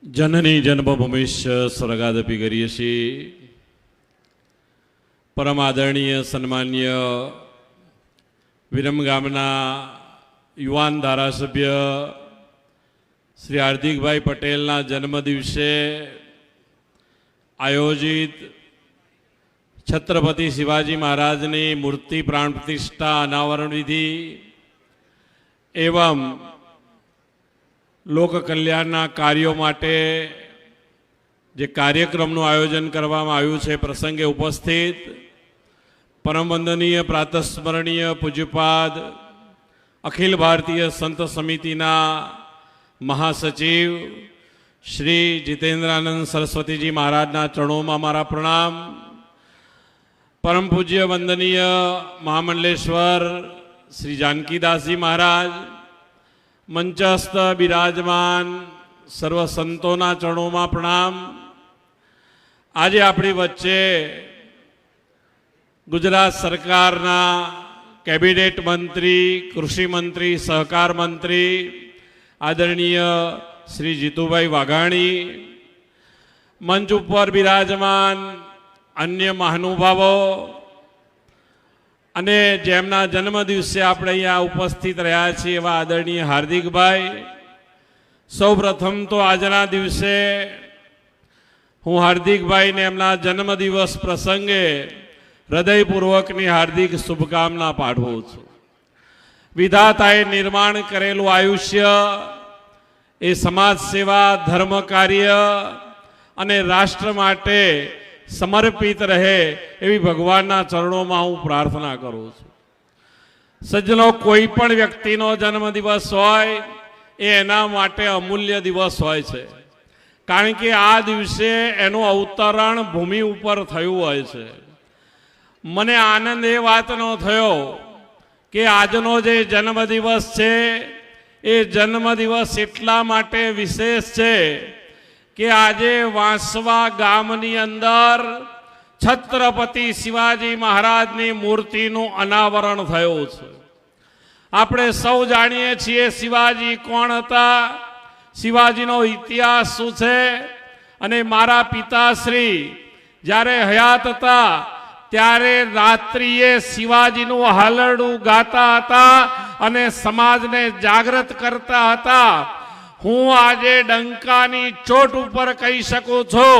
जननी जन्मभूमिश्च स्वर्गादपि गरीयसी। परम आदरणीय सन्मान्य विरम गामना युवान धारासभ्य श्री हार्दिकभाई पटेलना जन्मदिवसे आयोजित छत्रपति शिवाजी महाराजनी मूर्ति प्राण प्रतिष्ठा अनावरण विधि एवं लोक कल्याणना कार्यों माटे जे कार्यक्रमનું आयोजन કરવામાં આવ્યું છે પ્રસંગે ઉપસ્થિત પરમ વંદનીય પ્રાતસ્મરણીય પૂજ્યપાદ અખિલ ભારતીય સંત સમિતિના મહાસચિવ શ્રી જીતેન્દ્રાનંદ સરસ્વતીજી મહારાજના ચરણોમાં મારા પ્રણામ। परम पूज्य वंदनीय महामंडलेश्वर श्री जानकीदासजी महाराज, मंचस्थ विराजमान सर्व संतोना चरणों में प्रणाम। आज अपनी वच्चे गुजरात सरकारना कैबिनेट मंत्री, कृषि मंत्री, सहकार मंत्री आदरणीय श्री जीतुभाई वाघाणी, मंच पर विराजमान अन्य महानुभावो अने जेमना जन्मदिवसे आपणे अहींया उपस्थित रह्या छीए एवा आदरणीय हार्दिकभाई, सौ प्रथम तो आजना दिवसे हूँ हार्दिकभाई ने एमना जन्मदिवस प्रसंगे हृदयपूर्वकनी हार्दिक शुभकामना पाठवुं छुं। विधाताए निर्माण करेलुं आयुष्य ए समाज सेवा, धर्म कार्य अने राष्ट्र माटे समर्पित रहे एवी भगवानना चरणों में हूँ प्रार्थना करूँ छूं। सज्जनों, कोईपण व्यक्तिनो जन्मदिवस होय ए एना माटे अमूल्य दिवस होय छे, कारण के आ दिवसे एनु अवतरण भूमि उपर थयुं होय छे। मने आनंद ए वातनो थयो के आजनो जे जन्मदिवस छे ए जन्मदिवस एटला माटे विशेष छे कि आजे वांसवा गामनी अंदर छत्रपति शिवाजी महाराजनी मूर्तिनु अनावरण थयो छे। आपणे सौ जाणीए छीए शिवाजी कोण हता, शिवाजीनो इतिहास शुं छे। अने मारा पिताश्री ज्यारे हयात हता त्यारे रात्रिए शिवाजीनु हालरडुं गाता हता अने समाजने जागृत करता हता। हूँ आजे डंकानी चोट पर कही सकूं छूं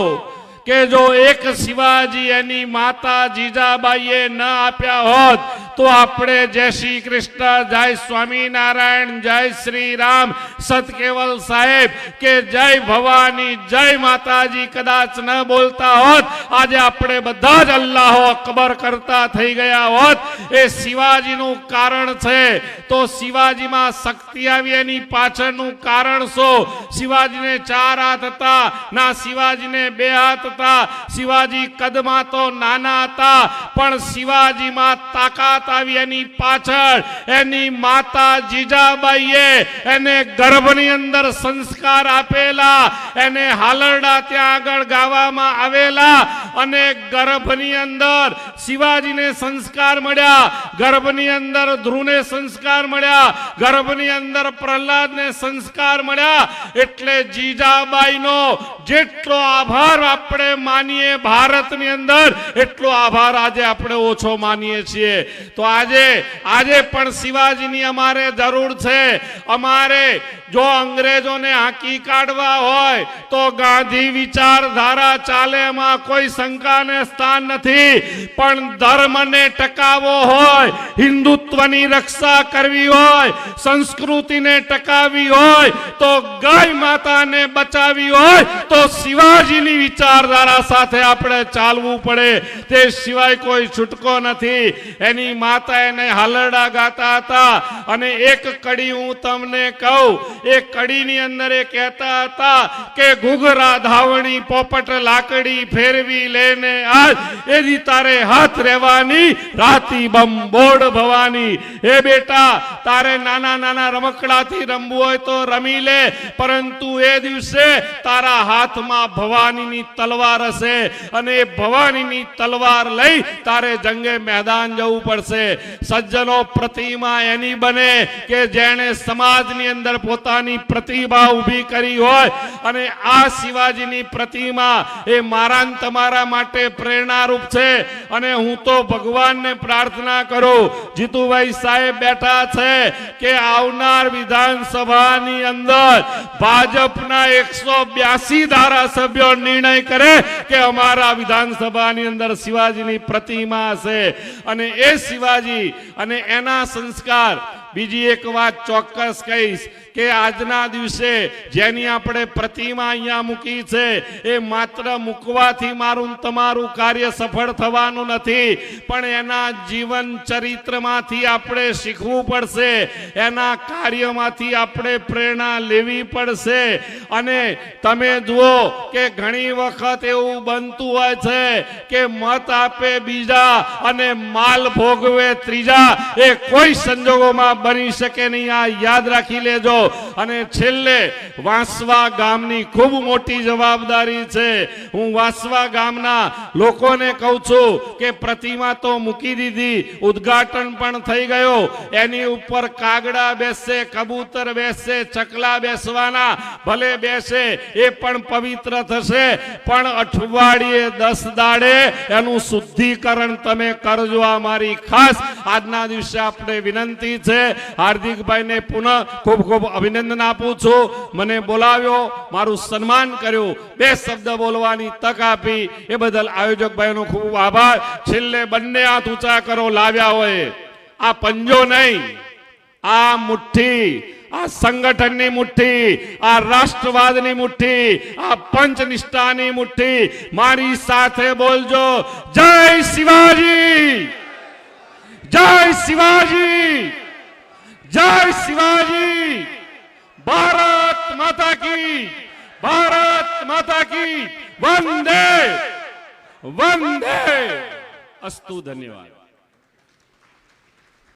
के जो एक शिवाजी एनी माता जीजाबाईए न आप्या होत तो आपणे जय श्री कृष्ण, जय स्वामीनारायण, जय श्री राम, सत केवल साहेब के जय भवानी, जय माताजी कदाच न बोलता होत, आज आपणे बधा ज अल्लाह अकबर करता थई गया होत। ए शिवाजीनुं कारण छे। तो शिवाजी में शक्ति आवी एनी पाछळनुं कारण शो? शिवाजी ने 4 हाथ हता ना, शिवाजी ने 2 हाथ हता। शिवाजी कद में तो नाना हता, पण शिवाजी में ताकत आवी एनी पाछळ एनी माता जीजाबाईए एने गर्भनी अंदर संस्कार आपेला, एने हालरडा त्यां आगळ गावामां आवेला अने गर्भनी अंदर शिवाजी ने संस्कार मळ्या, गर्भनी अंदर ध्रुव ने संस्कार मळ्या, गर्भनी अंदर प्रहलाद ने संस्कार मळ्या। एटले जीजाबाईनो जेटलो आभार आपणे मानीए भारतनी अंदर एटलो आभार आजे आपणे ओछो मानीए छीए। तो आजे पण शिवाजीनी अमारे जरूर छे। अमारे जो अंग्रेजों ने हाकी काढवा होय तो गांधी विचारधारा चाले, एमां कोई शंका ने स्थान नथी, पण धर्म ने टकावो होय, हिंदुत्वनी रक्षा करवी होय, संस्कृति ने टकावी होय, तो गाय माता ने बचावी होय तो शिवाजीनी विचारधारा साथे आपणे चालवू पड़े। ते सिवाय कोई छूटको नथी। एनी माता एने हालरडा गाता हता अने एक कड़ी हूँ तमने कहूं, एक कड़ी नी अंदर ए कहता हता के घुघरा धावणी पोपट लाकड़ी फेरवी लेने आज एदी तारे हाथ रेवानी राती बम बोर्ड भवानी। ए बेटा, तारे नाना नाना रमकड़ाथी रमवू होय तो रमी ले, परंतु ए दिवसे तारा हाथ में भवानी नी तलवार हशे अने भवानी नी तलवार लई तारे जंगे मैदान जवू पड़शे। પડશે. સજ્જનો પ્રતિમા એની બને કે જેણે સમાજની અંદર પોતાની પ્રતિભા ઊભી કરી હોય અને આ શિવાજીની પ્રતિમા એ મારા ને તમારા માટે પ્રેરણારૂપ છે. અને હું તો ભગવાનને પ્રાર્થના કરું, જીતુભાઈ સાહેબ બેઠા છે, કે આવનાર વિધાનસભાની અંદર ભાજપના 182 ધારાસભ્યો નિર્ણય કરે કે અમારા વિધાનસભાની અંદર શિવાજીની પ્રતિમા છે. અને એ શિવાજી અને એના સંસ્કાર. બીજી એક વાત ચોક્કસ કહીશ કે આજના દિવસે જેની આપણે પ્રતિમા અહીંયા મૂકી છે એ માત્ર મૂકવાથી મારું તમારું કાર્ય સફળ થવાનું નથી, પણ એના જીવન ચરિત્રમાંથી આપણે શીખવું પડશે, એના કાર્યમાંથી આપણે પ્રેરણા લેવી પડશે. અને તમે જુઓ કે ઘણી વખત એવું બનતું હોય છે કે મત આપે બીજા અને માલ ભોગવે ત્રીજા. એ કોઈ સંજોગોમાં બની શકે નહીં, આ યાદ રાખી લેજો. અને છેલ્લે વાંસવા ગામની ખૂબ મોટી જવાબદારી છે. હું વાંસવા ગામના લોકોને કહું છું કે પ્રતિમા તો મૂકી દીધી, ઉદ્ઘાટન પણ થઈ ગયો, એની ઉપર કાગડા બેસશે, કબૂતર બેસશે, ચકલા બેસવાના, ભલે બેસે એ પણ પવિત્ર થશે, પણ અઠવાડિયે 10 દાડે એનું શુદ્ધિકરણ તમે કરજો. આ મારી ખાસ આજના દિવસે આપણે વિનંતી છે. હાર્દિકભાઈને પુનઃ ખૂબ ખૂબ અભિનંદન આપું છું. મને બોલાવ્યો, મારું સન્માન કર્યું, 2 શબ્દ બોલવાની તક આપી એ બદલ આયોજક ભાઈનો ખૂબ આભાર. છેલ્લે બંને હાથ ઊંચા કરો લાવ્યા હોય. આ પંજો નહીં, આ મુઠ્ઠી, આ સંગઠનની મુઠ્ઠી, આ રાષ્ટ્રવાદની મુઠ્ઠી, આ પંચનિષ્ઠાની મુઠ્ઠી. મારી સાથે બોલજો, જય શિવાજી, જય શિવાજી, જય શિવાજી. ભારત માતા કી, ભારત માતા કી. વંદે વંદે અસ્તુ. ધન્યવાદ.